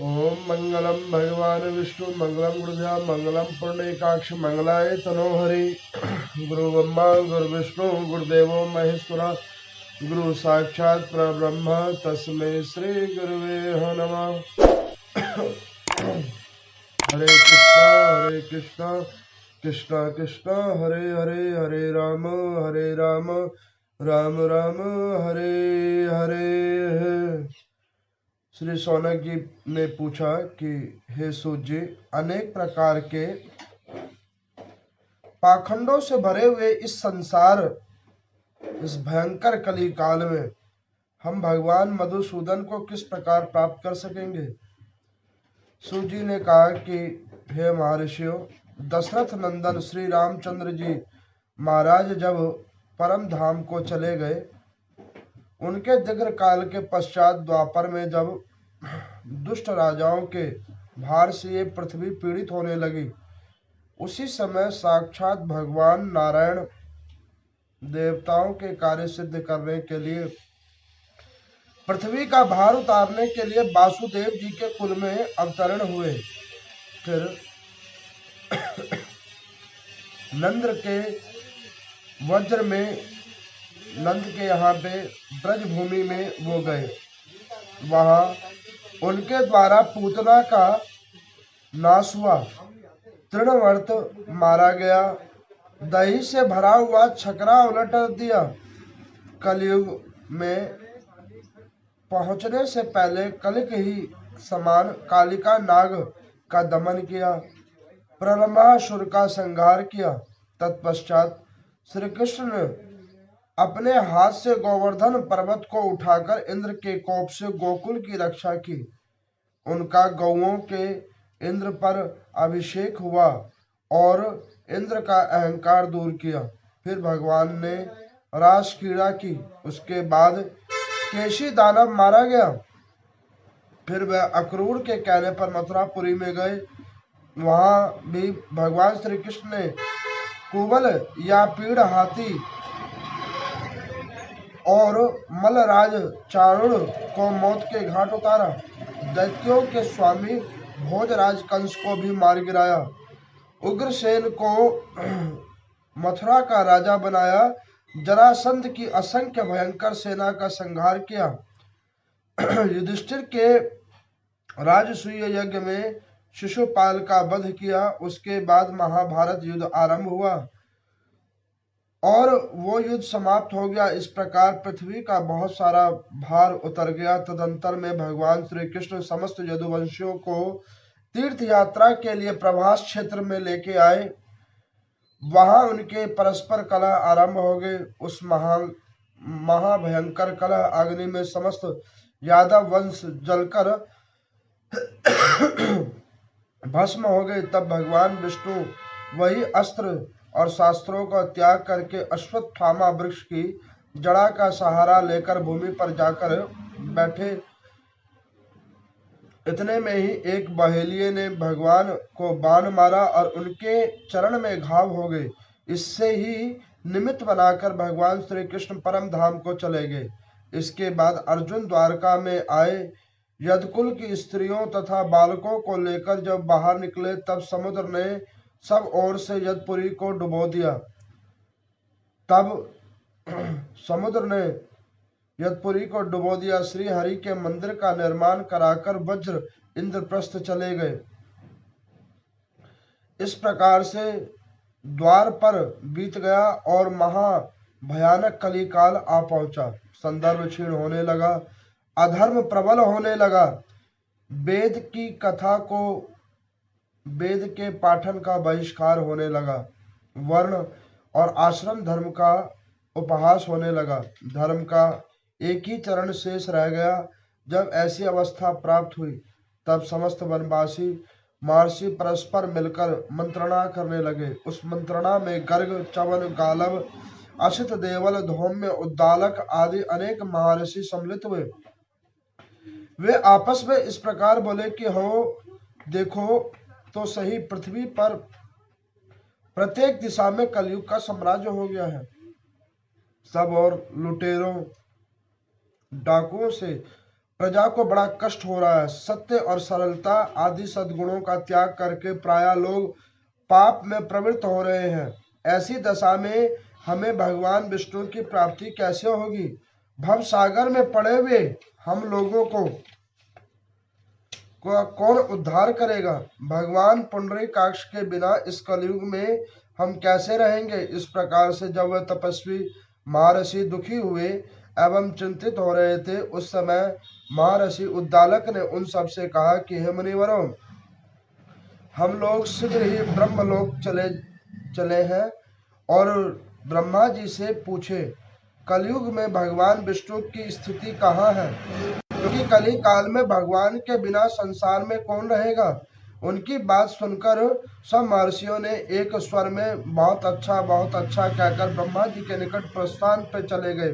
ओम मंगलम भगवान विष्णु मंगलम गुरुदेव मंगलम पुण्यकाक्ष मंगलाय तनोहरि गुरु ब्रह्मा गुरु विष्णु गुरुदेवो महेश्वरा गुरु साक्षात परब्रह्म तस्मै श्री गुरुवे नमः। हरे कृष्णा कृष्णा कृष्णा हरे हरे हरे राम राम राम हरे हरे। श्री शौनक जी ने पूछा कि हे सूत जी, अनेक प्रकार के पाखंडों से भरे हुए इस संसार, इस भयंकर कली काल में हम भगवान मधुसूदन को किस प्रकार प्राप्त कर सकेंगे। सूत जी ने कहा कि हे महर्षियों, दशरथ नंदन श्री रामचंद्र जी महाराज जब परम धाम को चले गए, उनके दीर्घ काल के पश्चात द्वापर में जब दुष्ट राजाओं के भार से ये पृथ्वी पीड़ित होने लगी, उसी समय साक्षात भगवान नारायण देवताओं के कार्य सिद्ध करने के लिए, पृथ्वी का भार उतारने के लिए वासुदेव जी के कुल में अवतरण हुए। फिर नंद के वज्र में, नंद के यहाँ पे ब्रज भूमि में वो गए। वहां उनके द्वारा पूतना का नाश हुआ, तृणवर्त मारा गया, दही से भरा हुआ छकरा उलट दिया। कलयुग में पहुंचने से पहले कलिक ही समान कालिका नाग का दमन किया, प्रलंबासुर का संहार किया। तत्पश्चात श्री कृष्ण ने अपने हाथ से गोवर्धन पर्वत को उठाकर इंद्र के कोप से गोकुल की रक्षा की। उनका गौओं के इंद्र पर अभिषेक हुआ और इंद्र का अहंकार दूर किया। फिर भगवान ने रास क्रीड़ा की। उसके बाद केशी दानव मारा गया। फिर वह अक्रूर के कहने पर मथुरापुरी में गए। वहां भी भगवान श्री कृष्ण ने कुवल या पीड़ हाथी और मलराज चारुण को मौत के घाट उतारा। दैत्यों के स्वामी भोजराज कंस को भी मार गिराया। उग्रसेन को मथुरा का राजा बनाया। जरासंध की असंख्य भयंकर सेना का संहार किया। युधिष्ठिर के राजसूय यज्ञ में शिशुपाल का वध किया। उसके बाद महाभारत युद्ध आरंभ हुआ और वो युद्ध समाप्त हो गया। इस प्रकार पृथ्वी का बहुत सारा भार उतर गया। तदंतर में भगवान श्री कृष्ण समस्त यदुवंशियों को तीर्थ यात्रा के लिए प्रभास क्षेत्र में लेके आए। वहां उनके परस्पर कलह आरंभ हो गए। उस महाभयंकर कलह अग्नि में समस्त यादव वंश जलकर भस्म हो गए। तब भगवान विष्णु वही अस्त्र और शास्त्रों का त्याग करके अश्वत्थामा वृक्ष की जड़ा का सहारा लेकर भूमि पर जाकर बैठे। इतने में ही एक बहेलिये ने भगवान को बाण मारा और उनके चरण में घाव हो गए। इससे ही निमित्त बनाकर भगवान श्री कृष्ण परम धाम को चले गए। इसके बाद अर्जुन द्वारका में आए। यदकुल की स्त्रियों तथा बालकों को लेकर जब बाहर निकले, तब समुद्र ने सब ओर से यदपुरी को डुबो दिया। तब समुद्र ने यदपुरी को डुबो दिया। श्री हरि के मंदिर का निर्माण कराकर वज्र इंद्रप्रस्थ चले गए। इस प्रकार से द्वार पर बीत गया और महा भयानक कलिकाल आ पहुंचा। संदर्भ क्षीण होने लगा, अधर्म प्रबल होने लगा। वेद की कथा को, वेद के पाठन का बहिष्कार होने लगा। वर्ण और आश्रम धर्म का उपहास होने लगा। धर्म का एक ही चरण शेष रह गया। जब ऐसी अवस्था प्राप्त हुई, तब समस्त वनवासी महर्षि परस्पर मिलकर मंत्रणा करने लगे। उस मंत्रणा में गर्ग, चवन, गालव, असित, देवल, धौम्य, उद्दालक आदि अनेक महर्षि सम्मिलित हुए। वे आपस में इस प्रकार बोले कि हो देखो तो सही, पृथ्वी पर प्रत्येक दिशा में कलयुग का साम्राज्य हो गया है। सब और लुटेरों, डाकुओं से प्रजा को बड़ा कष्ट हो रहा है। सत्य और सरलता आदि सद्गुणों का त्याग करके प्रायः लोग पाप में प्रवृत्त हो रहे हैं। ऐसी दशा में हमें भगवान विष्णु की प्राप्ति कैसे होगी? भव सागर में पड़े हुए हम लोगों को कौन उद्धार करेगा? भगवान पुंडरीकाक्ष के बिना इस कलयुग में हम कैसे रहेंगे? इस प्रकार से जब वह तपस्वी महर्षि दुखी हुए एवं चिंतित हो रहे थे, उस समय महर्षि उद्दालक ने उन सब से कहा कि हे मुनिवरों, हम लोग शीघ्र ही ब्रह्मलोक चले हैं और ब्रह्मा जी से पूछे कलयुग में भगवान विष्णु की स्थिति कहाँ है, क्योंकि कली काल में भगवान के बिना संसार में कौन रहेगा। उनकी बात सुनकर सब महर्षियों ने एक स्वर में बहुत अच्छा कहकर ब्रह्मा जी के निकट प्रस्थान पर चले गए।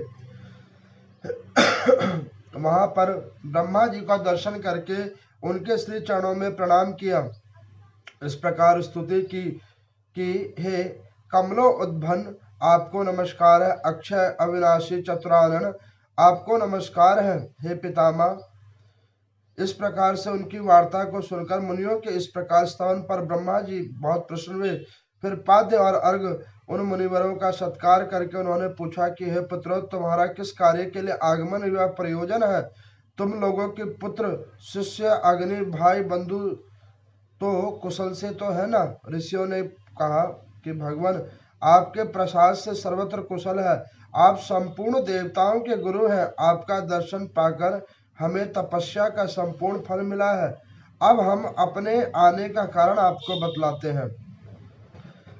वहां पर ब्रह्मा जी का दर्शन करके उनके श्री चरणों में प्रणाम किया। इस प्रकार स्तुति की कि हे कमलो उद्भन, आपको नमस्कार है। अक्षय अविनाशी चतुरानन, आपको नमस्कार है। हे पितामह। इस प्रकार से उनकी वार्ता को सुनकर मुनियों के इस प्रकार स्तवन पर ब्रह्मा जी बहुत प्रसन्न हुए। फिर पाद्य और अर्घ उन मुनिवरों का सत्कार करके उन्होंने पूछा कि हे पुत्रों, तुम्हारा किस कार्य के लिए आगमन हुआ प्रयोजन है? तुम लोगों के पुत्र शिष्य अग्नि भाई बंधु तो कुशल से तो है ना? ऋषियों ने कहा कि भगवान, आपके प्रसाद से सर्वत्र कुशल है। आप संपूर्ण देवताओं के गुरु हैं। आपका दर्शन पाकर हमें तपस्या का संपूर्ण फल मिला है। अब हम अपने आने का कारण आपको बतलाते हैं।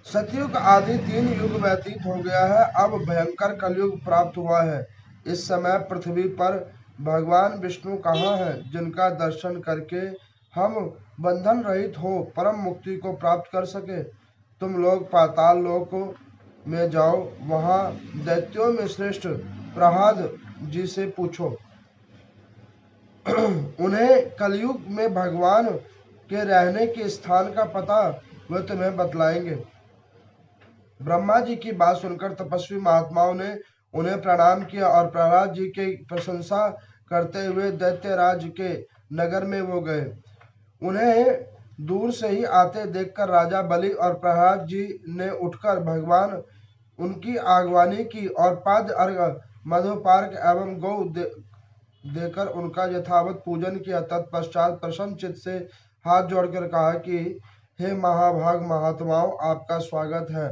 सतयुग आदि 3 युग व्यतीत हो गया है। अब भयंकर कलयुग प्राप्त हुआ है। इस समय पृथ्वी पर भगवान विष्णु कहाँ हैं, जिनका दर्शन करके हम बंधन रहित हो परम मुक्ति को प्राप्त कर सके? तुम लोग पाताल लोक में जाओ, वहां दैत्यों में श्रेष्ठ प्रहलाद जी से पूछो। उन्हें कलयुग में भगवान के रहने के स्थान का पता वह तुम्हें बतलाएंगे। ब्रह्मा जी की बात सुनकर तपस्वी महात्माओं ने उन्हें प्रणाम किया और प्रहलाद जी की प्रशंसा करते हुए दैत्यराज के नगर में वो गए। उन्हें दूर से ही आते देखकर राजा बलि और प्रहलाद जी ने उठकर भगवान उनकी आगवानी की और पाद अर्घ मधुपार्क एवं गौ देकर उनका यथावत पूजन किया। तत्पश्चात प्रसन्न चित्त से हाथ जोड़कर कहा कि हे महाभाग महात्माओं, आपका स्वागत है।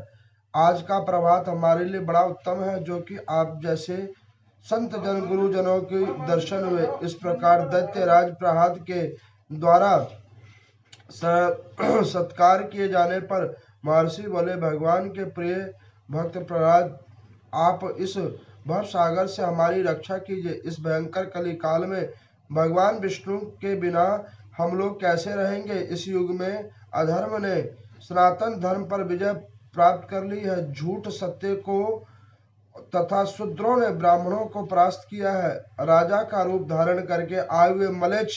आज का प्रभात हमारे लिए बड़ा उत्तम है, जो कि आप जैसे संत जन गुरुजनों के दर्शन हुए। इस प्रकार दैत्यराज प्रहलाद के द्वारा सत्कार किए जाने पर महर्षि बोले, भगवान के प्रिय भक्त प्रहलाद, आप इस भव सागर से हमारी रक्षा कीजिए। इस भयंकर कली काल में भगवान विष्णु के बिना हम लोग कैसे रहेंगे? इस युग में अधर्म ने सनातन धर्म पर विजय प्राप्त कर ली है। झूठ सत्य को तथा शूद्रों ने ब्राह्मणों को परास्त किया है। राजा का रूप धारण करके आए हुए मलेच्छ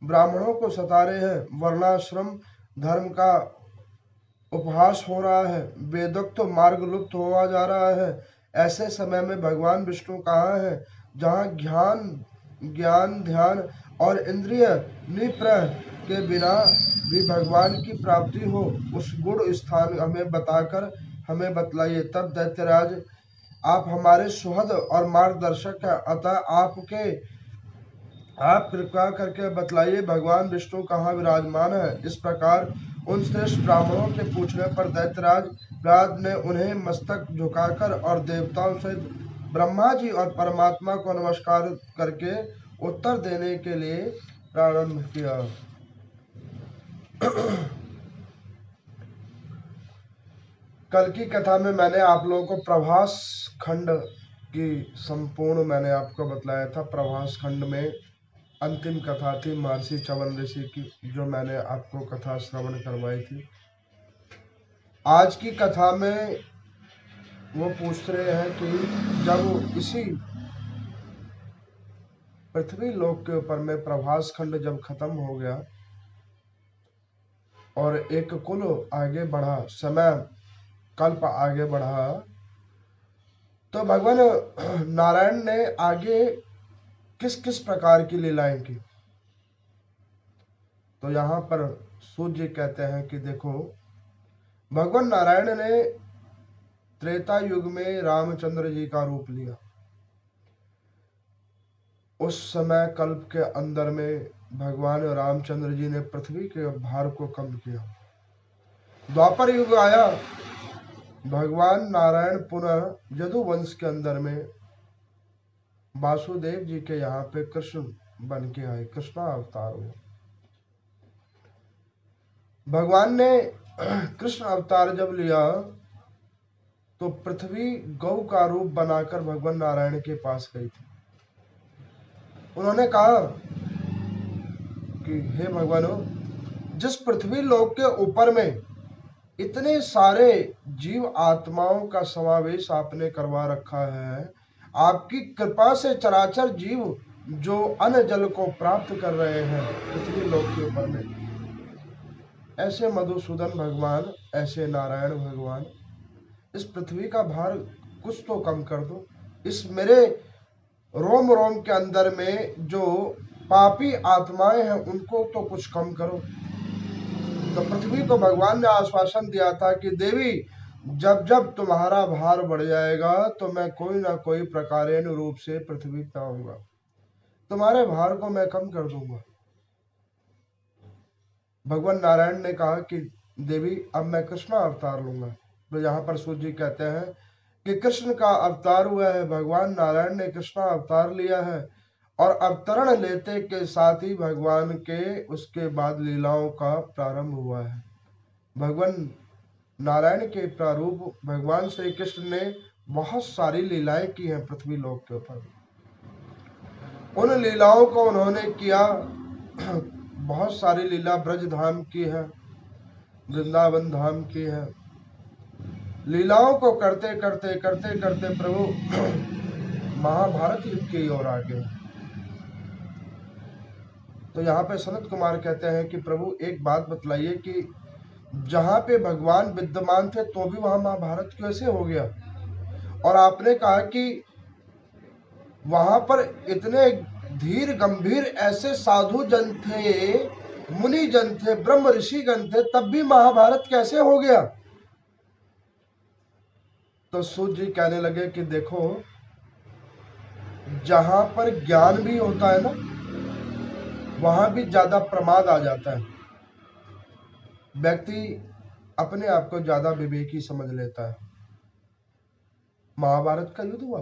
ब्राह्मणों को सता रहे हैं। वर्णाश्रम धर्म का उपहास हो रहा है। वेदोक्त मार्ग लुप्त हुआ जा रहा है। ऐसे समय में भगवान विष्णु कहाँ है, जहाँ ज्ञान ध्यान और इंद्रिय निग्रह के बिना भी भगवान की प्राप्ति हो? उस गुण स्थान हमें बताकर हमें बतलाइए। तब दैत्यराज, आप हमारे सुहृद और मार्गदर्शक हैं, अतः आप कृपा करके बतलाइए भगवान विष्णु कहाँ विराजमान है। इस प्रकार उन श्रेष्ठ ब्राह्मणों के पूछने पर दैत्यराज प्रहलाद ने उन्हें मस्तक झुकाकर और देवताओं सहित ब्रह्मा जी और परमात्मा को नमस्कार करके उत्तर देने के लिए प्रारंभ किया। कल की कथा में मैंने आप लोगों को प्रभास खंड की संपूर्ण मैंने आपको बतलाया था। प्रभास खंड में अंतिम कथा थी महर्षि च्यवन ऋषि की, जो मैंने आपको कथा श्रवण करवाई थी। आज की कथा में वो पूछ रहे हैं कि जब इसी पृथ्वी लोक के ऊपर में प्रभास खंड जब खत्म हो गया और एक कुल आगे बढ़ा, समय कल्प आगे बढ़ा, तो भगवान नारायण ने आगे किस किस प्रकार की लीलाएं की। तो यहाँ पर सूर्य कहते हैं कि देखो, भगवान नारायण ने त्रेता युग में रामचंद्र जी का रूप लिया। उस समय कल्प के अंदर में भगवान रामचंद्र जी ने पृथ्वी के भार को कम किया। द्वापर युग आया, भगवान नारायण पुनः यदुवंश के अंदर में वासुदेव जी के यहाँ पे कृष्ण बन के आए, कृष्णा अवतार हुए। भगवान ने कृष्ण अवतार जब लिया तो पृथ्वी गौ का रूप बनाकर भगवान नारायण के पास गई थी। उन्होंने कहा कि हे भगवानो, जिस पृथ्वी लोक के ऊपर में इतने सारे जीव आत्माओं का समावेश आपने करवा रखा है, आपकी कृपा से चराचर जीव जो अन्न जल को प्राप्त कर रहे हैं पृथ्वी लोक के ऊपर में, ऐसे मधुसूदन भगवान, ऐसे नारायण भगवान, इस पृथ्वी का भार कुछ तो कम कर दो। इस मेरे रोम रोम के अंदर में जो पापी आत्माएं हैं उनको तो कुछ कम करो। तो पृथ्वी को भगवान ने आश्वासन दिया था कि देवी, जब जब तुम्हारा भार बढ़ जाएगा तो मैं कोई ना कोई प्रकारेण रूप से पृथ्वी पे आऊंगा, तुम्हारे भार को मैं कम कर दूंगा। भगवान नारायण ने कहा कि देवी, अब मैं कृष्ण अवतार लूंगा। तो यहाँ पर सूर्य जी कहते हैं कि कृष्ण का अवतार हुआ है, भगवान नारायण ने कृष्ण अवतार लिया है, और अवतरण लेते के साथ ही भगवान के उसके बाद लीलाओं का प्रारंभ हुआ है। भगवान नारायण के प्रारूप भगवान श्री कृष्ण ने बहुत सारी लीलाएं की हैं पृथ्वी लोक के ऊपर। उन लीलाओं को उन्होंने किया, बहुत सारी लीला ब्रज धाम की है, वृंदावन धाम की है। लीलाओं को करते करते करते करते प्रभु महाभारत युद्ध की ओर आ गए। तो यहाँ पे सनत कुमार कहते हैं कि प्रभु एक बात बतलाइए कि जहाँ पे भगवान विद्यमान थे तो भी वहां महाभारत कैसे हो गया? और आपने कहा कि वहां पर इतने धीर गंभीर ऐसे साधु जन थे, मुनि जन थे, ब्रह्म ऋषि गण थे, तब भी महाभारत कैसे हो गया? तो सूर्य जी कहने लगे कि देखो, जहां पर ज्ञान भी होता है ना, वहां भी ज्यादा प्रमाद आ जाता है। व्यक्ति अपने आप को ज्यादा विवेकी समझ लेता है। महाभारत का युद्ध हुआ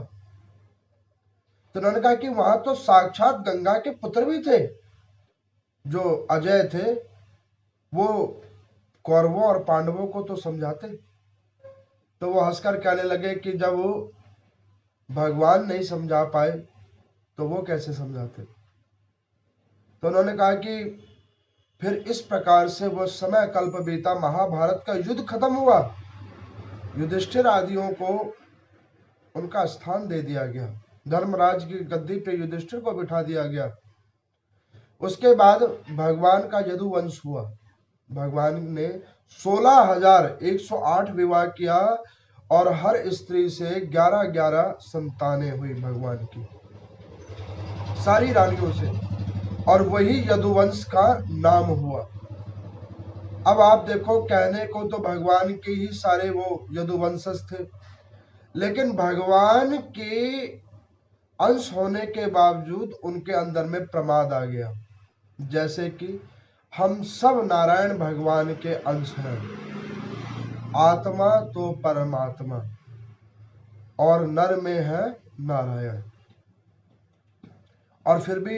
तो उन्होंने कहा कि वहां तो साक्षात गंगा के पुत्र भी थे, जो अजय थे, वो कौरवों और पांडवों को तो समझाते। तो वो हंसकर कहने लगे कि जब वो भगवान नहीं समझा पाए तो वो कैसे समझाते? तो उन्होंने कहा कि फिर इस प्रकार से वो समय कल्प बीता, महाभारत का युद्ध खत्म हुआ, युधिष्ठिर आदियों को उनका स्थान दे दिया गया, धर्मराज की गद्दी पे युधिष्ठिर को बिठा दिया गया। उसके बाद भगवान का यदुवंश हुआ। भगवान ने 16,108 विवाह किया और हर स्त्री से 11-11 संतानें हुई भगवान की, सारी रानियों से, और वही यदुवंश का नाम हुआ। अब आप देखो, कहने को तो भगवान के ही सारे वो यदुवंशज थे, लेकिन भगवान के अंश होने के बावजूद उनके अंदर में प्रमाद आ गया। जैसे कि हम सब नारायण भगवान के अंश हैं, आत्मा तो परमात्मा, और नर में है नारायण। और फिर भी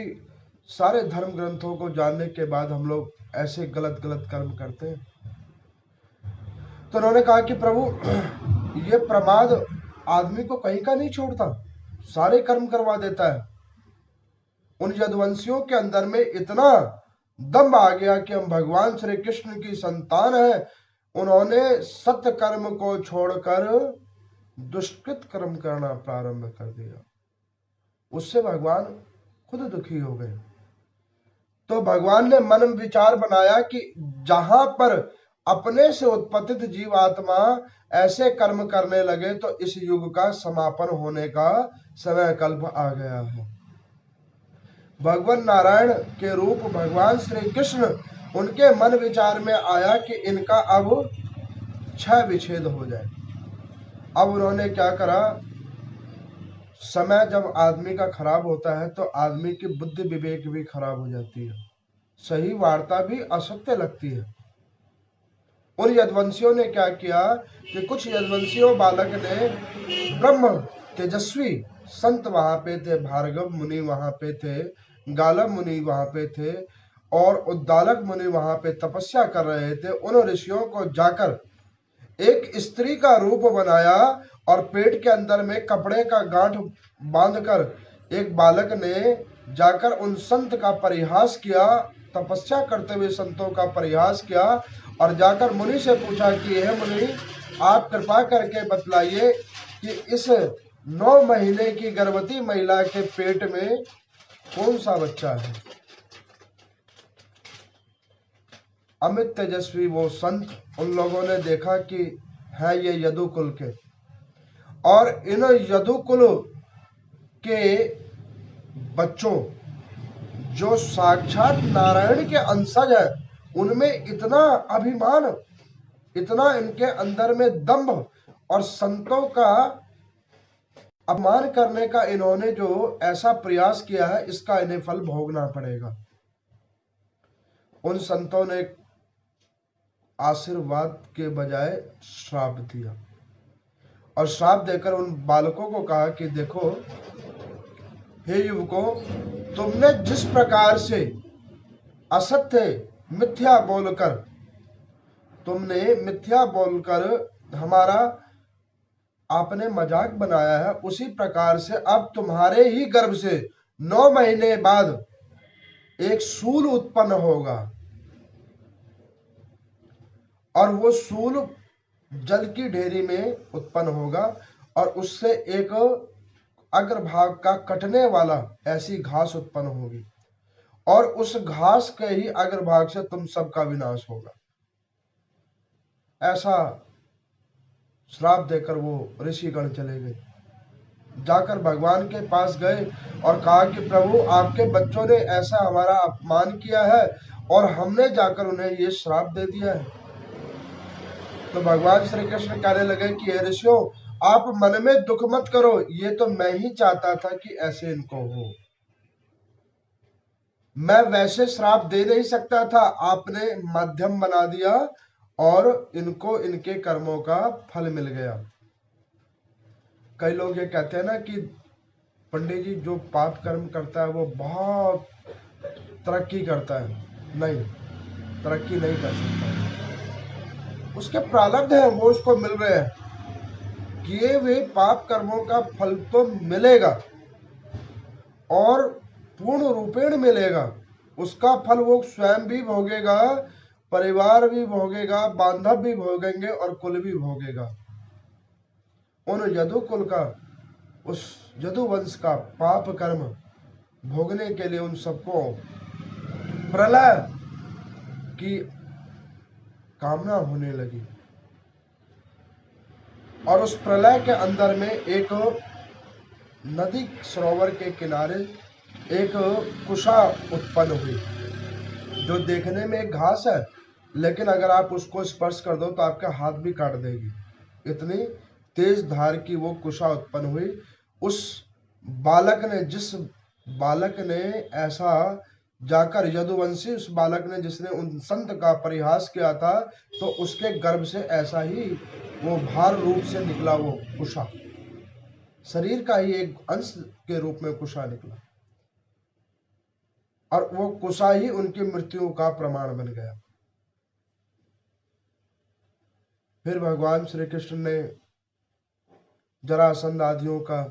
सारे धर्म ग्रंथों को जानने के बाद हम लोग ऐसे गलत गलत कर्म करते हैं। तो उन्होंने कहा कि प्रभु, ये प्रमाद आदमी को कहीं का नहीं छोड़ता, सारे कर्म करवा देता है। उन यदुवंशियों के अंदर में इतना दम आ गया कि हम भगवान श्री कृष्ण की संतान है, उन्होंने सत्य कर्म को छोड़कर दुष्कृत कर्म करना प्रारंभ कर दिया। उससे भगवान खुद दुखी हो गए। तो भगवान ने मन विचार बनाया कि जहां पर अपने से उत्पत्तित जीवात्मा ऐसे कर्म करने लगे तो इस युग का समापन होने का समय कल्प आ गया है। भगवान नारायण के रूप भगवान श्री कृष्ण उनके मन विचार में आया कि इनका अब क्षय विच्छेद हो जाए। अब उन्होंने क्या करा, समय जब आदमी का खराब होता है तो आदमी की बुद्धि विवेक भी खराब हो जाती है, सही वार्ता भी असत्य लगती है। उन यदवंशियों ने क्या किया कि कुछ यदवंशियों बालक ने, ब्रह्म तेजस्वी संत वहां पे थे, भार्गव मुनि वहां पे थे, गालव मुनि वहां पे थे और उद्दालक मुनि वहां पे तपस्या कर रहे थे। उन ऋषियों को जाकर एक स्त्री का रूप बनाया और पेट के अंदर में कपड़े का गांठ बांधकर एक बालक ने जाकर उन संत का परिहास किया, तपस्या करते हुए संतों का परिहास किया और जाकर मुनि से पूछा कि हे मुनि, आप कृपा करके बतलाइए कि इस 9 महीने की गर्भवती महिला के पेट में कौन सा बच्चा है। अमित तेजस्वी वो संत, उन लोगों ने देखा कि है ये यदुकुल के, और इन यदुकुल के बच्चों जो साक्षात नारायण के अंशज है, उनमें इतना अभिमान, इतना इनके अंदर में दंभ और संतों का अपमान करने का इन्होंने जो ऐसा प्रयास किया है, इसका इन्हें फल भोगना पड़ेगा। उन संतों ने आशीर्वाद के बजाय श्राप दिया और श्राप देकर उन बालकों को कहा कि देखो हे युवकों, तुमने जिस प्रकार से असत्य मिथ्या बोलकर हमारा आपने मजाक बनाया है, उसी प्रकार से अब तुम्हारे ही गर्भ से 9 महीने बाद एक सूल उत्पन्न होगा और वो सूल जल की ढेरी में उत्पन्न होगा और उससे एक अग्रभाग का कटने वाला ऐसी घास उत्पन्न होगी और उस घास के ही अग्रभाग से तुम सबका विनाश होगा। ऐसा श्राप देकर वो ऋषिगण चले गए। जाकर भगवान के पास गए और कहा कि प्रभु, आपके बच्चों ने ऐसा हमारा अपमान किया है और हमने जाकर उन्हें ये श्राप दे दिया है। तो भगवान श्री कृष्ण कहने लगे कि हे ऋषियों, आप मन में दुख मत करो, ये तो मैं ही चाहता था कि ऐसे इनको हो। मैं वैसे श्राप दे नहीं सकता था, आपने माध्यम बना दिया और इनको इनके कर्मों का फल मिल गया। कई लोग ये कहते हैं ना कि पंडित जी जो पाप कर्म करता है वो बहुत तरक्की करता है। नहीं, तरक्की नहीं कर सकता, उसके प्रारब्ध है, वो उसको मिल रहे हैं। किए हुए पाप कर्मों का फल तो मिलेगा और पूर्ण रूपेण मिलेगा। उसका फल वो स्वयं भी भोगेगा, परिवार भी भोगेगा, बांधव भी भोगेंगे और कुल भी भोगेगा। उन यदुकुल का, उस यदुवंश का पाप कर्म भोगने के लिए उन सबको प्रलय की कामना होने लगी और उस प्रलय के अंदर में एक नदी सरोवर के किनारे एक कुशा उत्पन्न हुई जो देखने में एक घास है, लेकिन अगर आप उसको स्पर्श कर दो तो आपका हाथ भी काट देगी। इतनी तेज धार की वो कुशा उत्पन्न हुई। उस बालक ने, जिस बालक ने ऐसा जाकर यदुवंशी, उस बालक ने जिसने उन संत का परिहास किया था, तो उसके गर्भ से ऐसा ही वो भार रूप से निकला वो कुशा, शरीर का ही एक अंश के रूप में कुशा निकला और वो कुशा ही उनकी मृत्यु का प्रमाण बन गया। फिर भगवान श्री कृष्ण ने जरासंध आदियों का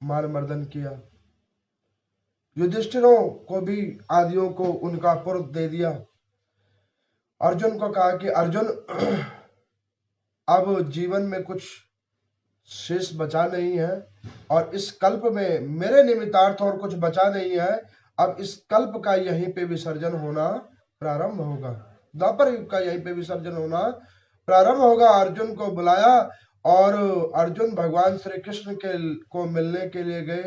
मार मर्दन किया, युधिष्ठिरों को भी, आदियों को उनका पुत्र दे दिया। अर्जुन को कहा कि अर्जुन, अब जीवन में कुछ शेष बचा नहीं है और इस कल्प में मेरे निमित्तार्थ और कुछ बचा नहीं है। अब इस कल्प का यहीं पे विसर्जन होना प्रारंभ होगा, द्वापर युग का यहीं पे विसर्जन होना प्रारंभ होगा। अर्जुन को बुलाया और अर्जुन भगवान श्री कृष्ण के को मिलने के लिए गए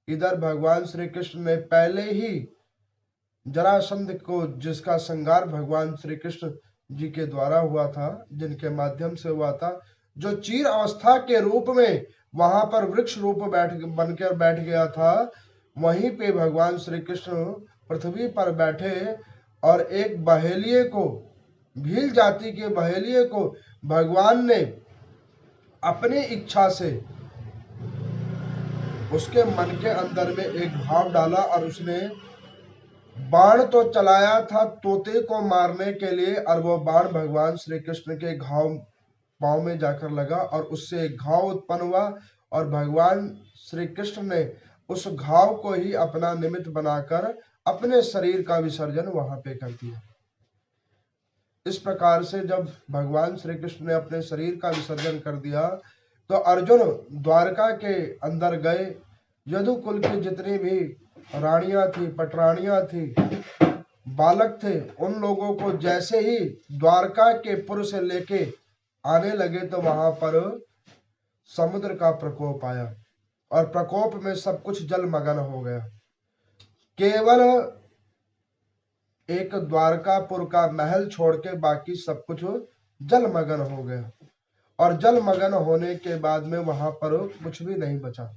इधर भगवान श्री कृष्ण ने पहले ही जरासंध को, जिसका संहार भगवान श्री कृष्ण जी के द्वारा हुआ था, जिनके माध्यम से हुआ था, जो चीर अवस्था के रूप में वहां पर वृक्ष रूप बनकर बैठ गया था, वहीं पे भगवान श्री कृष्ण पृथ्वी पर बैठे और एक बहेलिए को, भील जाति के बहेलिए को भगवान ने अपनी इच्छा से उसके मन के अंदर में एक भाव डाला और उसने बाण तो चलाया था तोते को मारने के लिए, और वो बाण भगवान श्री कृष्ण के घाव पांव में जाकर लगा और उससे एक घाव उत्पन्न हुआ और भगवान श्री कृष्ण ने उस घाव को ही अपना निमित्त बनाकर अपने शरीर का विसर्जन वहां पे कर दिया। इस प्रकार से जब भगवान श्री कृष्ण ने अपने शरीर का विसर्जन कर दिया तो अर्जुन द्वारका के अंदर गए। यदुकुल की जितनी भी रानियां थी, पटरानियां थी, बालक थे, उन लोगों को जैसे ही द्वारका के पुर से लेके आने लगे तो वहां पर समुद्र का प्रकोप आया और प्रकोप में सब कुछ जलमग्न हो गया। केवल एक द्वारकापुर का महल छोड़ के बाकी सब कुछ जलमग्न हो गया और जलमग्न होने के बाद में वहां पर कुछ भी नहीं बचा।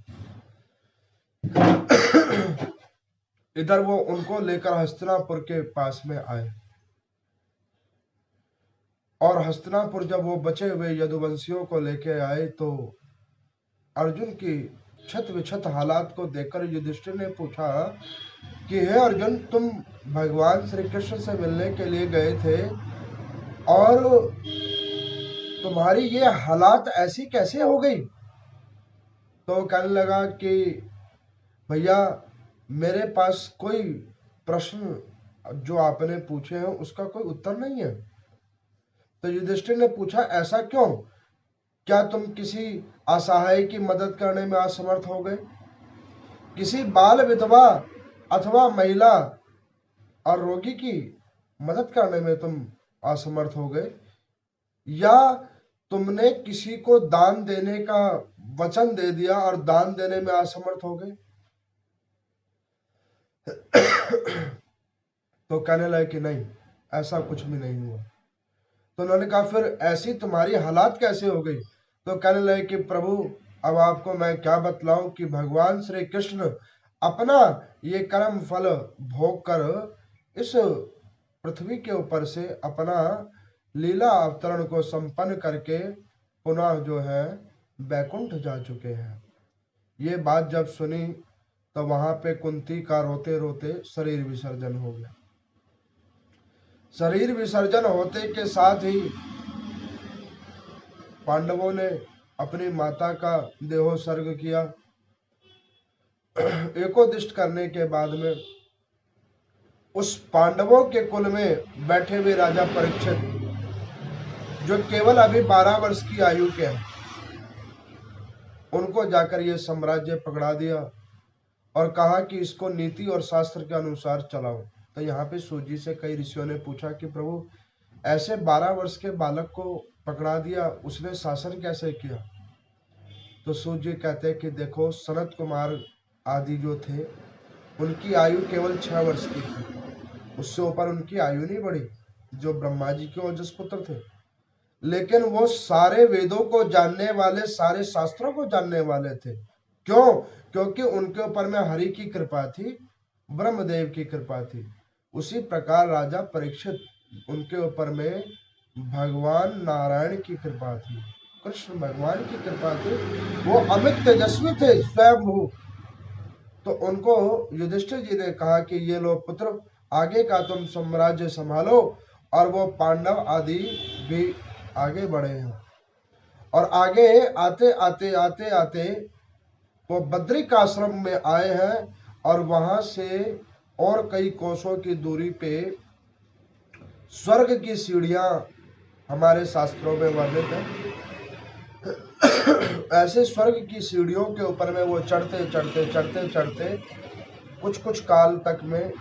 इधर वो उनको लेकर हस्तिनापुर के पास में आए और हस्तिनापुर जब वो बचे हुए यदुवंशियों को लेके आए तो अर्जुन की छत विछत हालात को देखकर युधिष्ठिर ने पूछा कि हे अर्जुन, तुम भगवान श्री कृष्ण से मिलने के लिए गए थे और तुम्हारी ये हालात ऐसी कैसे हो गई? तो कहने लगा कि भैया, मेरे पास कोई प्रश्न जो आपने पूछे हैं उसका कोई उत्तर नहीं है। तो युधिष्ठिर ने पूछा, ऐसा क्यों? क्या तुम किसी असहाय की मदद करने में असमर्थ हो गए? किसी बाल विधवा अथवा महिला और रोगी की मदद करने में तुम असमर्थ हो गए? या तुमने किसी को दान देने का वचन दे दिया और दान देने में असमर्थ हो गए? तो कहने लगे कि नहीं, ऐसा कुछ भी नहीं हुआ। तो उन्होंने कहा, फिर ऐसी तुम्हारी हालात कैसे हो गई? तो कहने लगे कि प्रभु, अब आपको मैं क्या बतलाऊं कि भगवान श्री कृष्ण अपना ये कर्म फल भोग कर इस पृथ्वी के ऊपर से अपना लीला अवतरण को संपन्न करके पुनः जो है बैकुंठ जा चुके हैं। ये बात जब सुनी तो वहां पे कुंती का रोते रोते शरीर विसर्जन हो गया। शरीर विसर्जन होते के साथ ही पांडवों ने अपनी माता का देहोत्सर्ग किया। एकोदिष्ट करने के बाद में उस पांडवों के कुल में बैठे हुए राजा परीक्षित, जो केवल अभी 12 वर्ष की आयु के हैं, उनको जाकर ये साम्राज्य पकड़ा दिया और कहा कि इसको नीति और शास्त्र के अनुसार चलाओ। तो यहाँ पे सूजी से कई ऋषियों ने पूछा कि प्रभु, ऐसे 12 वर्ष के बालक को पकड़ा दिया, उसने शासन कैसे किया? तो सूजी कहते हैं कि देखो, सनत कुमार आदि जो थे उनकी आयु केवल 6 वर्ष की थी, उससे ऊपर उनकी आयु नहीं बढ़ी, जो ब्रह्मा जी के ओजस पुत्र थे। लेकिन वो सारे वेदों को जानने वाले, सारे शास्त्रों को जानने वाले थे। क्यों? क्योंकि उनके ऊपर में हरि की कृपा थी, ब्रह्मदेव की कृपा थी। उसी प्रकार राजा परीक्षित, उनके ऊपर में भगवान नारायण की कृपा थी, कृष्ण भगवान की कृपा थी। वो अमित तेजस्वी थे, स्वयंभू। तो उनको युधिष्ठिर जी ने कहा कि ये लो पुत्र, आगे का तुम साम्राज्य संभालो। और वो पांडव आदि भी आगे बढ़े हैं और आगे आते आते आते आते वो बद्रिक आश्रम में आए हैं और वहां से और कई कोसों की दूरी पे स्वर्ग की सीढ़ियां हमारे शास्त्रों में वर्णित है। ऐसे स्वर्ग की सीढ़ियों के ऊपर में वो चढ़ते चढ़ते चढ़ते चढ़ते कुछ काल तक में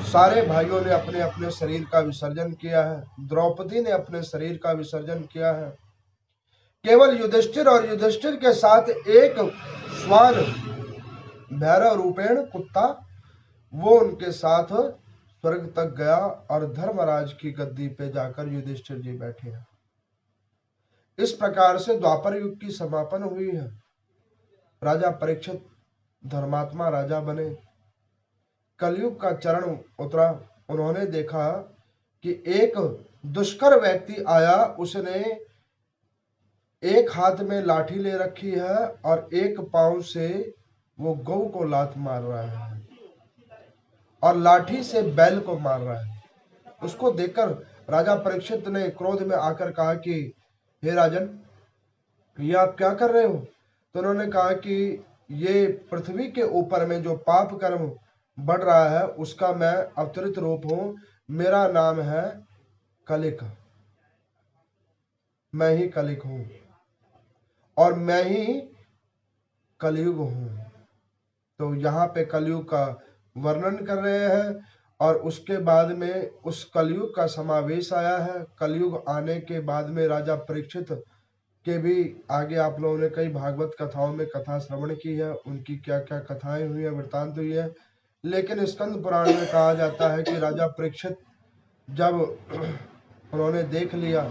सारे भाइयों ने अपने अपने शरीर का विसर्जन किया है। द्रौपदी ने अपने शरीर का विसर्जन किया है। केवल युधिष्ठिर और युधिष्ठिर के साथ एक श्वान भैरव रूपेण कुत्ता, वो उनके साथ स्वर्ग तक गया और धर्मराज की गद्दी पे जाकर युधिष्ठिर जी बैठे हैं। इस प्रकार से द्वापर युग की समापन हुई है। राजा परीक्षित धर्मात्मा राजा बने। कलयुग का चरण उतरा। उन्होंने देखा कि एक दुष्कर व्यक्ति आया, उसने एक हाथ में लाठी ले रखी है और एक पांव से वो गौ को लात मार रहा है और लाठी से बैल को मार रहा है। उसको देखकर राजा परीक्षित ने क्रोध में आकर कहा कि हे राजन, ये आप क्या कर रहे हो? तो उन्होंने कहा कि ये पृथ्वी के ऊपर में जो पाप कर्म बढ़ रहा है उसका मैं अवतरित रूप हूं। मेरा नाम है कलिक, मैं ही कलिक हूं और मैं ही कलयुग हूं। तो यहाँ पे कलयुग का वर्णन कर रहे हैं और उसके बाद में उस कलयुग का समावेश आया है। कलयुग आने के बाद में राजा परीक्षित के भी आगे आप लोगों ने कई भागवत कथाओं में कथा श्रवण की है, उनकी क्या क्या कथाएं हुई है, वृतांत हुई है। लेकिन स्कंद पुराण में कहा जाता है कि राजा परीक्षित जब उन्होंने देख लिया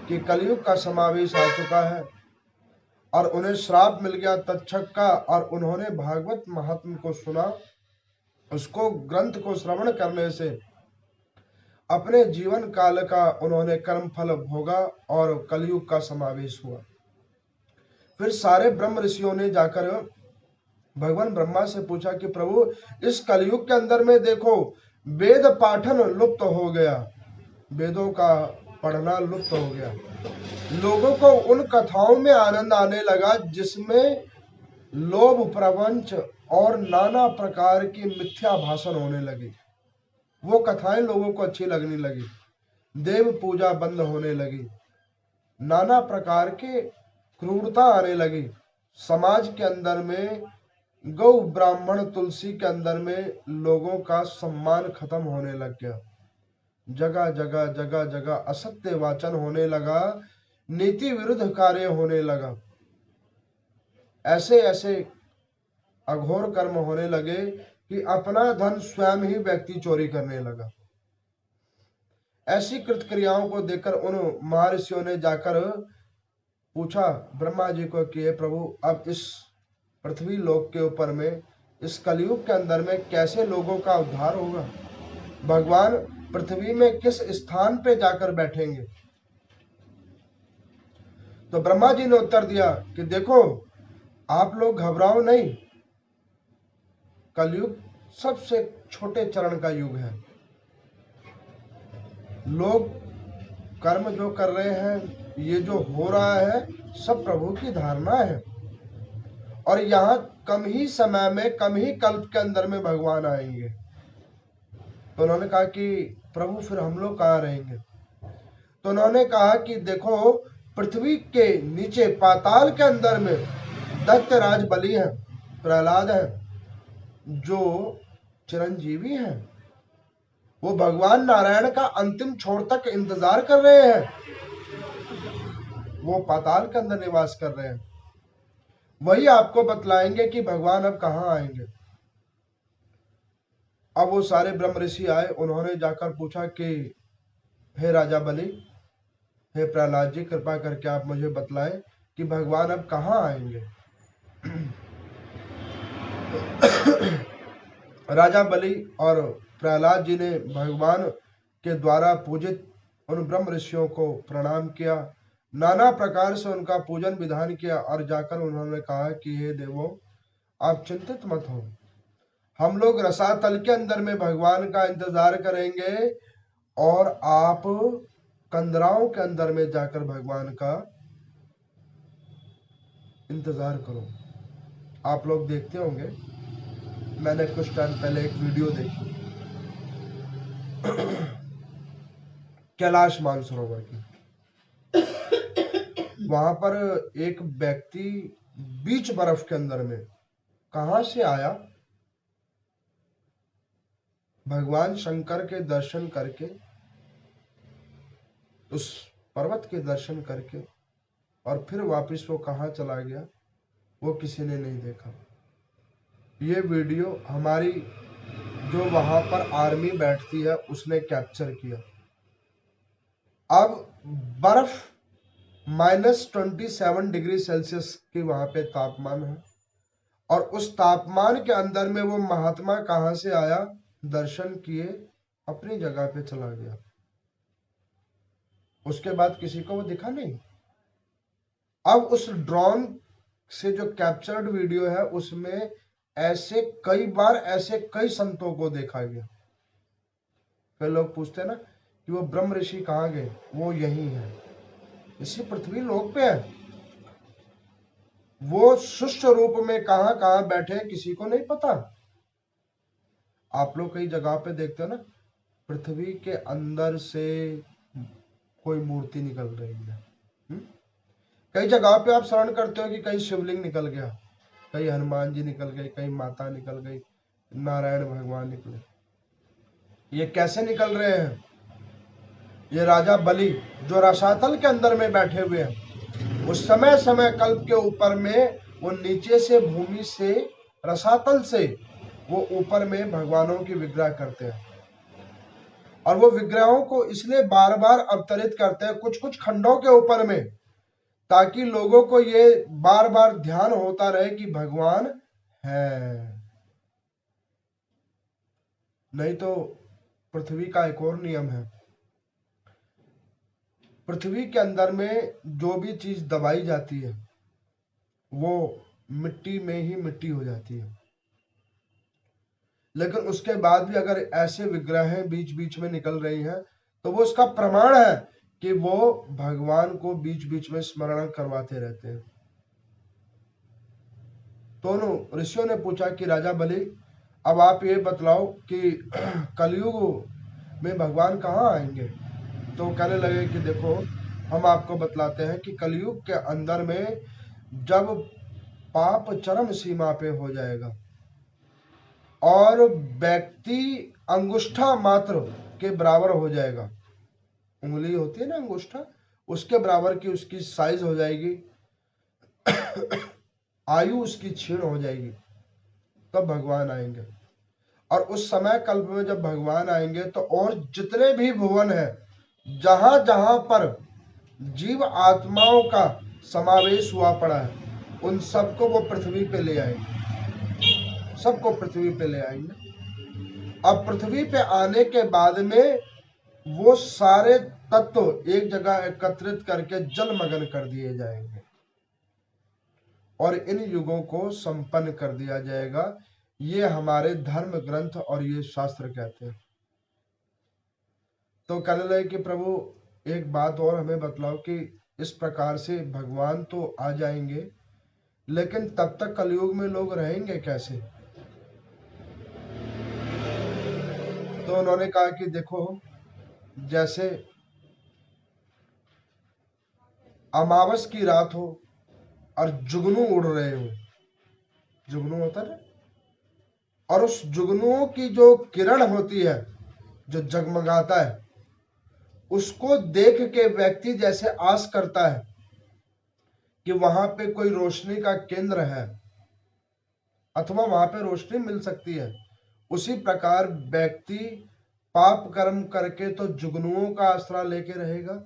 कि कलयुग का समावेश आ चुका है और उन्हें श्राप मिल गया तक्षक का, और उन्होंने भागवत महात्म को सुना, उसको ग्रंथ को श्रवण करने से अपने जीवन काल का उन्होंने कर्म फल भोगा और कलयुग का समावेश हुआ। फिर सारे ब्रह्म ऋषियों ने जाकर भगवान ब्रह्मा से पूछा कि प्रभु, इस कलयुग के अंदर में देखो वेद पाठन लुप्त हो गया, वेदों का पढ़ना लुप्त हो गया। लोगों को उन कथाओं में आनंद आने लगा जिसमें लोभ, प्रपंच और नाना प्रकार की मिथ्या भाषण होने लगी। वो कथाएं लोगों को अच्छी लगने लगी, देव पूजा बंद होने लगी, नाना प्रकार के क्रूरता आने लगी। समाज के अंदर में गौ, ब्राह्मण, तुलसी के अंदर में लोगों का सम्मान खत्म होने लग गया। जगह जगह जगह जगह असत्य वाचन होने लगा, नीति विरुद्ध कार्य होने लगा। ऐसे ऐसे अघोर कर्म होने लगे कि अपना धन स्वयं ही व्यक्ति चोरी करने लगा। ऐसी कृतक्रियाओं को देखकर उन महर्षियों ने जाकर पूछा ब्रह्मा जी को कि हे प्रभु, अब इस पृथ्वी लोक के ऊपर में इस कलयुग के अंदर में कैसे लोगों का उद्धार होगा? भगवान पृथ्वी में किस स्थान पे जाकर बैठेंगे? तो ब्रह्मा जी ने उत्तर दिया कि देखो, आप लोग घबराओ नहीं, कलयुग सबसे छोटे चरण का युग है। लोग कर्म जो कर रहे हैं, ये जो हो रहा है, सब प्रभु की धारणा है और यहाँ कम ही समय में, कम ही कल्प के अंदर में भगवान आएंगे। तो उन्होंने कहा कि प्रभु, फिर हम लोग कहाँ रहेंगे? तो उन्होंने कहा कि देखो, पृथ्वी के नीचे पाताल के अंदर में दैत्यराज बलि है, प्रहलाद है, जो चिरंजीवी हैं। वो भगवान नारायण का अंतिम छोर तक इंतजार कर रहे हैं। वो पाताल के अंदर निवास कर रहे हैं। वही आपको बतलाएंगे कि भगवान अब कहाँ आएंगे। अब वो सारे ब्रह्म ऋषि आए, उन्होंने जाकर पूछा कि हे राजा बलि, हे प्रहलाद जी, कृपा करके आप मुझे बतलाएं कि भगवान अब कहाँ आएंगे। राजा बलि और प्रहलाद जी ने भगवान के द्वारा पूजित उन ब्रह्म ऋषियों को प्रणाम किया, नाना प्रकार से उनका पूजन विधान किया और जाकर उन्होंने कहा कि हे देवों, आप चिंतित मत हो, हम लोग रसातल के अंदर में भगवान का इंतजार करेंगे और आप कंदराओं के अंदर में जाकर भगवान का इंतजार करो। आप लोग देखते होंगे, मैंने कुछ टाइम पहले एक वीडियो देखी कैलाश मानसरोवर की। वहां पर एक व्यक्ति बीच बर्फ के अंदर में कहां से आया, भगवान शंकर के दर्शन करके, उस पर्वत के दर्शन करके, और फिर वापस वो कहां चला गया, वो किसी ने नहीं देखा। ये वीडियो हमारी जो वहां पर आर्मी बैठती है उसने कैप्चर किया। अब बर्फ -27 डिग्री सेल्सियस की वहां पे तापमान है, और उस तापमान के अंदर में वो महात्मा कहां से आया, दर्शन किए, अपनी जगह पे चला गया। उसके बाद किसी को वो दिखा नहीं। अब उस ड्रोन से जो कैप्चर्ड वीडियो है उसमें ऐसे कई बार ऐसे कई संतों को देखा गया। फिर लोग पूछते हैं ना कि वो ब्रह्म ऋषि कहाँ गए, वो यही है, इसी पृथ्वी लोक पे है। वो शुष्क रूप में कहां कहां बैठे किसी को नहीं पता। आप लोग कई जगह पे देखते हो ना, पृथ्वी के अंदर से कोई मूर्ति निकल रही है। कई जगह पे आप स्मरण करते हो कि कहीं शिवलिंग निकल गया, कहीं हनुमान जी निकल गए, कहीं माता निकल गई, नारायण भगवान निकले। ये कैसे निकल रहे हैं? ये राजा बलि जो रसातल के अंदर में बैठे हुए हैं, उस समय समय कल्प के ऊपर में वो नीचे से भूमि से रसातल से वो ऊपर में भगवानों की विग्रह करते हैं, और वो विग्रहों को इसलिए बार बार अवतरित करते हैं कुछ कुछ खंडों के ऊपर में, ताकि लोगों को ये बार बार ध्यान होता रहे कि भगवान है। नहीं तो पृथ्वी का एक और नियम है, पृथ्वी के अंदर में जो भी चीज दबाई जाती है वो मिट्टी में ही मिट्टी हो जाती है। लेकिन उसके बाद भी अगर ऐसे विग्रह बीच बीच में निकल रही हैं तो वो उसका प्रमाण है कि वो भगवान को बीच बीच में स्मरण करवाते रहते हैं। दोनों ऋषियों ने पूछा कि राजा बलि, अब आप ये बतलाओ कि कलयुग में भगवान कहाँ आएंगे। तो कहने लगे कि देखो, हम आपको बतलाते हैं कि कलयुग के अंदर में जब पाप चरम सीमा पे हो जाएगा और व्यक्ति अंगुष्ठा मात्र के बराबर हो जाएगा, उंगली होती है ना अंगुष्ठा, उसके बराबर की उसकी साइज हो जाएगी, आयु उसकी क्षीण हो जाएगी, तब भगवान आएंगे। और उस समय कल्प में जब भगवान आएंगे तो और जितने भी भुवन है, जहां जहां पर जीव आत्माओं का समावेश हुआ पड़ा है, उन सबको वो पृथ्वी पे ले आएंगे, सबको पृथ्वी पे ले आएंगे। अब पृथ्वी पे आने के बाद में वो सारे तत्व एक जगह एकत्रित करके जलमग्न कर दिए जाएंगे और इन युगों को संपन्न कर दिया जाएगा। ये हमारे धर्म ग्रंथ और ये शास्त्र कहते हैं। तो कहने लगे कि प्रभु एक बात और हमें बतलाओ कि इस प्रकार से भगवान तो आ जाएंगे, लेकिन तब तक कलयुग में लोग रहेंगे कैसे। तो उन्होंने कहा कि देखो, जैसे अमावस की रात हो और जुगनू उड़ रहे हो, जुगनू होता है, और उस जुगनुओं की जो किरण होती है जो जगमगाता है, उसको देख के व्यक्ति जैसे आस करता है कि वहां पे कोई रोशनी का केंद्र है अथवा वहां पे रोशनी मिल सकती है, उसी प्रकार व्यक्ति पाप कर्म करके तो जुगनुओं का आसरा लेके रहेगा,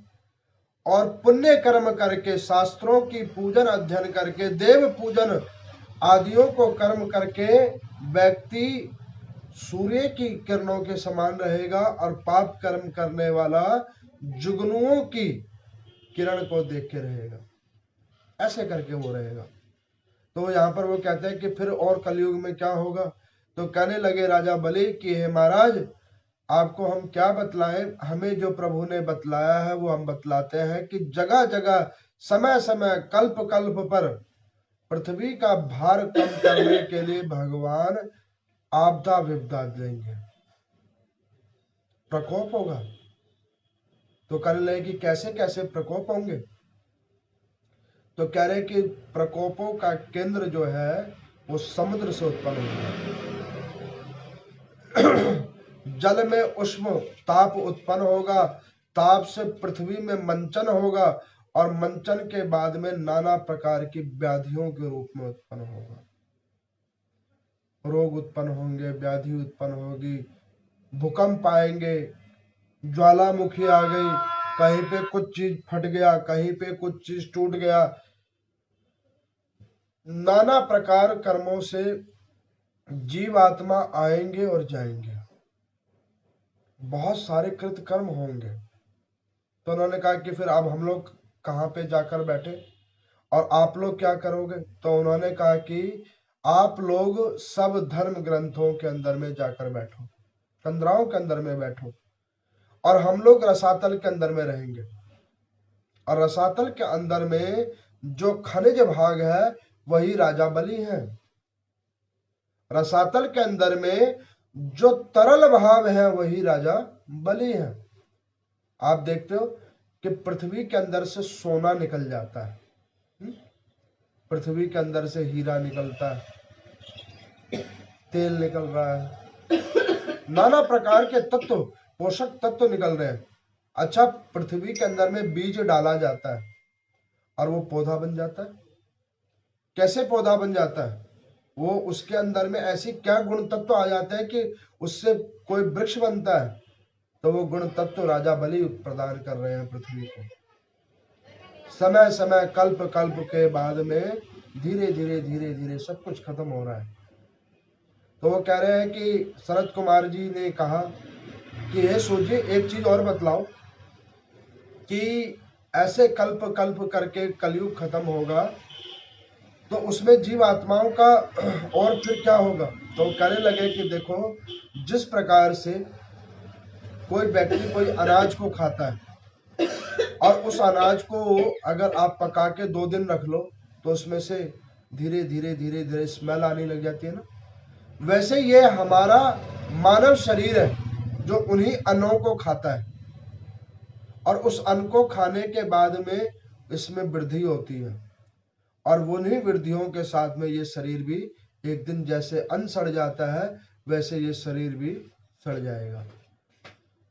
और पुण्य कर्म करके शास्त्रों की पूजन अध्ययन करके देव पूजन आदियों को कर्म करके व्यक्ति सूर्य की किरणों के समान रहेगा, और पाप कर्म करने वाला जुगनुओं की किरण को देख के रहेगा। ऐसे करके वो रहेगा। तो यहाँ पर वो कहते हैं कि फिर और कलयुग में क्या होगा। तो कहने लगे राजा बलि कि हे महाराज, आपको हम क्या बतलाएं, हमें जो प्रभु ने बतलाया है वो हम बतलाते हैं कि जगह जगह समय समय कल्प कल्प पर पृथ्वी का भार कम करने के लिए भगवान आपदा विपदा देंगे, प्रकोप होगा। तो कहने लगे कि कैसे कैसे प्रकोप होंगे। तो कह रहे कि प्रकोपों का केंद्र जो है वो समुद्र से उत्पन्न होगा। जल में उष्ण ताप उत्पन्न होगा, ताप से पृथ्वी में मंचन होगा, और मंचन के बाद में नाना प्रकार की व्याधियों के रूप में उत्पन्न होगा। रोग उत्पन्न होंगे, व्याधि उत्पन्न होगी, भूकंप आएंगे, ज्वालामुखी आ गई, कहीं पे कुछ चीज फट गया, कहीं पे कुछ चीज टूट गया। नाना प्रकार कर्मों से जीवात्मा आएंगे और जाएंगे, बहुत सारे कृत कर्म होंगे। तो उन्होंने कहा कि फिर अब हम लोग कहाँ पे जाकर बैठे और आप लोग क्या करोगे? तो उन्होंने कहा कि आप लोग सब धर्म ग्रंथों के अंदर में जाकर बैठो, कंदराओं के अंदर में बैठो, और हम लोग रसातल के अंदर में रहेंगे। और रसातल के अंदर में जो खनिज भाग है वही राजा बलि है। रसातल के अंदर में जो तरल भाव है वही राजा बलि है। आप देखते हो कि पृथ्वी के अंदर से सोना निकल जाता है, पृथ्वी के अंदर से हीरा निकलता है, तेल निकल रहा है, नाना प्रकार के तत्व, पोषक तत्व निकल रहे हैं। अच्छा, पृथ्वी के अंदर में बीज डाला जाता है और वो पौधा बन जाता है। कैसे पौधा बन जाता है? वो उसके अंदर में ऐसी क्या गुण तत्व आ जाते हैं कि उससे कोई वृक्ष बनता है। तो वो गुण तत्व राजा बलि प्रदान कर रहे हैं पृथ्वी को। समय समय कल्प कल्प के बाद में धीरे धीरे धीरे धीरे सब कुछ खत्म हो रहा है। तो वो कह रहे हैं कि शरद कुमार जी ने कहा कि हे सूर्य, एक चीज और बतलाओ कि ऐसे कल्प कल्प करके कलयुग खत्म होगा तो उसमें जीव आत्माओं का और फिर क्या होगा? तो कहने लगे कि देखो, जिस प्रकार से कोई व्यक्ति कोई अनाज को खाता है और उस अनाज को अगर आप पका के 2 दिन रख लो तो उसमें से धीरे धीरे धीरे धीरे स्मेल आने लग जाती है ना, वैसे ये हमारा मानव शरीर है जो उन्हीं अन्नों को खाता है और उस अन्न को खाने के बाद में इसमें वृद्धि होती है और उन्हीं वृद्धियों के साथ में ये शरीर भी एक दिन जैसे अन्न सड़ जाता है वैसे ये शरीर भी सड़ जाएगा।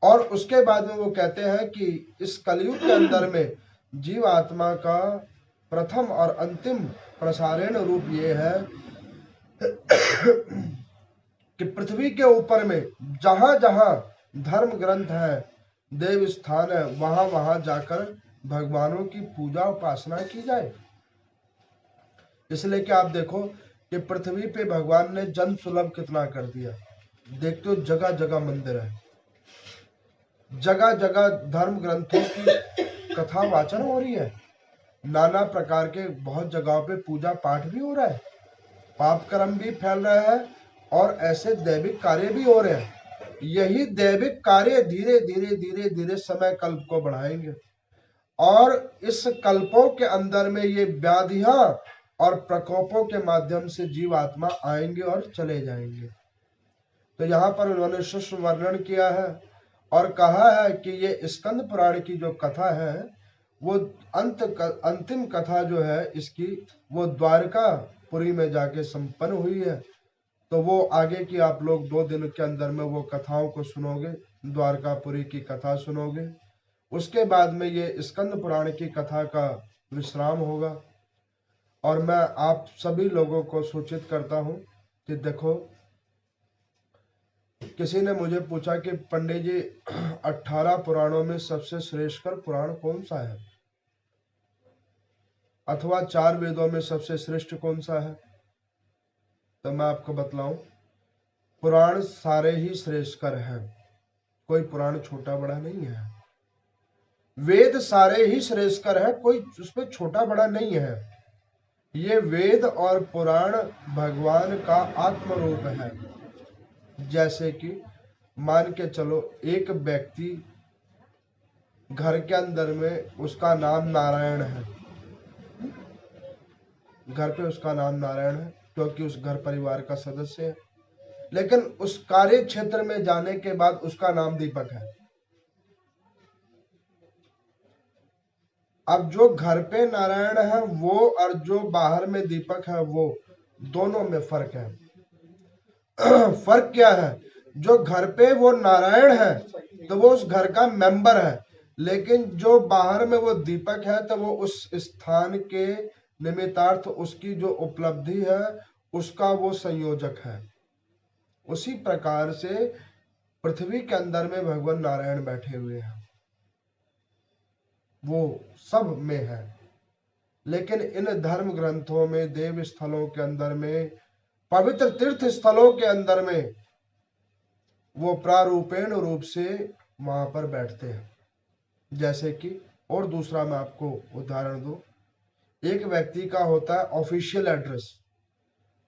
और उसके बाद में वो कहते हैं कि इस कलयुग के अंदर में जीव आत्मा का प्रथम और अंतिम प्रसारण रूप ये है कि पृथ्वी के ऊपर में जहां जहां धर्म ग्रंथ है, देव स्थान है, वहां वहां जाकर भगवानों की पूजा उपासना की जाए। इसलिए कि आप देखो कि पृथ्वी पे भगवान ने जन सुलभ कितना कर दिया। देखते हो जगह जगह मंदिर है, जगह जगह धर्म ग्रंथों की कथा वाचन हो रही है, नाना प्रकार के बहुत जगहों पे पूजा पाठ भी हो रहा है, पाप कर्म भी फैल रहा है और ऐसे दैविक कार्य भी हो रहे हैं। यही दैविक कार्य धीरे धीरे धीरे धीरे समय कल्प को बढ़ाएंगे और इस कल्पों के अंदर में ये व्याधियां और प्रकोपों के माध्यम से जीव आत्मा आएंगे और चले जाएंगे। तो यहाँ पर उन्होंने सूक्ष्म वर्णन किया है और कहा है कि ये स्कंद पुराण की जो कथा है वो अंतिम कथा जो है इसकी वो द्वारकापुरी में जाके संपन्न हुई है। तो वो आगे की आप लोग 2 दिन के अंदर में वो कथाओं को सुनोगे, द्वारकापुरी की कथा सुनोगे। उसके बाद में ये स्कंद पुराण की कथा का विश्राम होगा। और मैं आप सभी लोगों को सूचित करता हूं कि देखो, किसी ने मुझे पूछा कि पंडित जी 18 पुराणों में सबसे श्रेष्ठकर पुराण कौन सा है, अथवा 4 वेदों में सबसे श्रेष्ठ कौन सा है? तो मैं आपको बतलाऊं, पुराण सारे ही श्रेष्ठकर हैं, कोई पुराण छोटा बड़ा नहीं है। वेद सारे ही श्रेष्ठकर है, कोई उसमें छोटा बड़ा नहीं है। ये वेद और पुराण भगवान का आत्म रूप है। जैसे कि मान के चलो, एक व्यक्ति घर के अंदर में उसका नाम नारायण है, घर पे उसका नाम नारायण है क्योंकि उस घर परिवार का सदस्य है, लेकिन उस कार्य क्षेत्र में जाने के बाद उसका नाम दीपक है। अब जो घर पे नारायण है वो और जो बाहर में दीपक है वो दोनों में फर्क है। फर्क क्या है? जो घर पे वो नारायण है तो वो उस घर का मेंबर है, लेकिन जो बाहर में वो दीपक है तो वो उस स्थान के निमित्तार्थ उसकी जो उपलब्धि है उसका वो संयोजक है। उसी प्रकार से पृथ्वी के अंदर में भगवान नारायण बैठे हुए हैं, वो सब में है। लेकिन इन धर्म ग्रंथों में, देव स्थलों के अंदर में, पवित्र तीर्थ स्थलों के अंदर में वो प्रारूपेण रूप से वहां पर बैठते हैं। जैसे कि और दूसरा मैं आपको उदाहरण दूं, एक व्यक्ति का होता है ऑफिशियल एड्रेस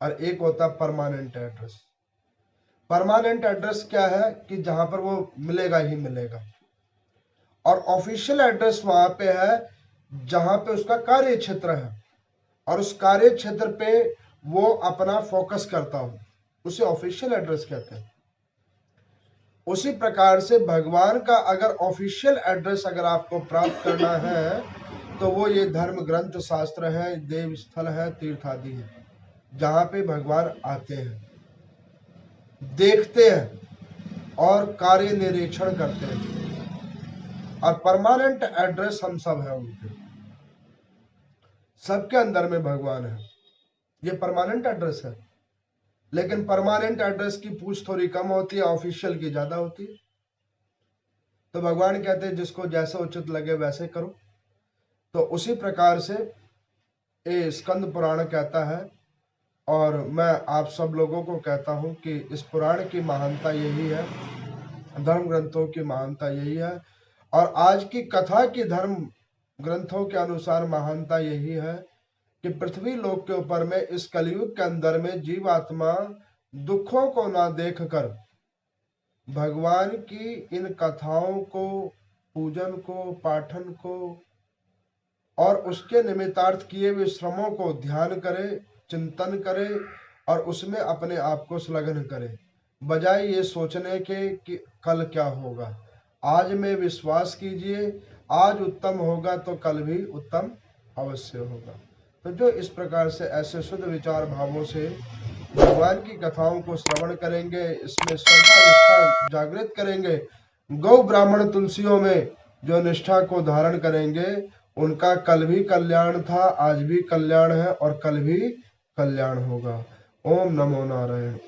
और एक होता है परमानेंट एड्रेस। परमानेंट एड्रेस क्या है कि जहां पर वो मिलेगा ही मिलेगा, और ऑफिशियल एड्रेस वहां पे है जहां पे उसका कार्य क्षेत्र है और उस कार्य क्षेत्र पे वो अपना फोकस करता हो, उसे ऑफिशियल एड्रेस कहते हैं। उसी प्रकार से भगवान का अगर ऑफिशियल एड्रेस अगर आपको प्राप्त करना है तो वो ये धर्म ग्रंथ शास्त्र है, देव स्थल है, तीर्थ आदि है, जहां पे भगवान आते हैं, देखते हैं और कार्य निरीक्षण करते हैं। और परमानेंट एड्रेस हम सब है, उनके सबके अंदर में भगवान है, ये परमानेंट एड्रेस है। लेकिन परमानेंट एड्रेस की पूछ थोड़ी कम होती है, ऑफिशियल की ज्यादा होती है। तो भगवान कहते हैं जिसको जैसा उचित लगे वैसे करो। तो उसी प्रकार से ये स्कंद पुराण कहता है, और मैं आप सब लोगों को कहता हूं कि इस पुराण की महानता यही है, धर्म ग्रंथों की महानता यही है, और आज की कथा की धर्म ग्रंथों के अनुसार महानता यही है कि पृथ्वी लोक के ऊपर में इस कलयुग के अंदर में जीवात्मा दुखों को ना देखकर भगवान की इन कथाओं को, पूजन को, पाठन को और उसके निमित्तार्थ किए हुए श्रमों को ध्यान करे, चिंतन करे और उसमें अपने आप को संलग्न करे, बजाय ये सोचने के कि कल क्या होगा। आज में विश्वास कीजिए, आज उत्तम होगा तो कल भी उत्तम अवश्य होगा। तो जो इस प्रकार से ऐसे शुद्ध विचार भावों से भगवान की कथाओं को श्रवण करेंगे, इसमें श्रद्धा निष्ठा जागृत करेंगे, गौ ब्राह्मण तुलसियों में जो निष्ठा को धारण करेंगे, उनका कल भी कल्याण था, आज भी कल्याण है और कल भी कल्याण होगा। ओम नमो नारायण।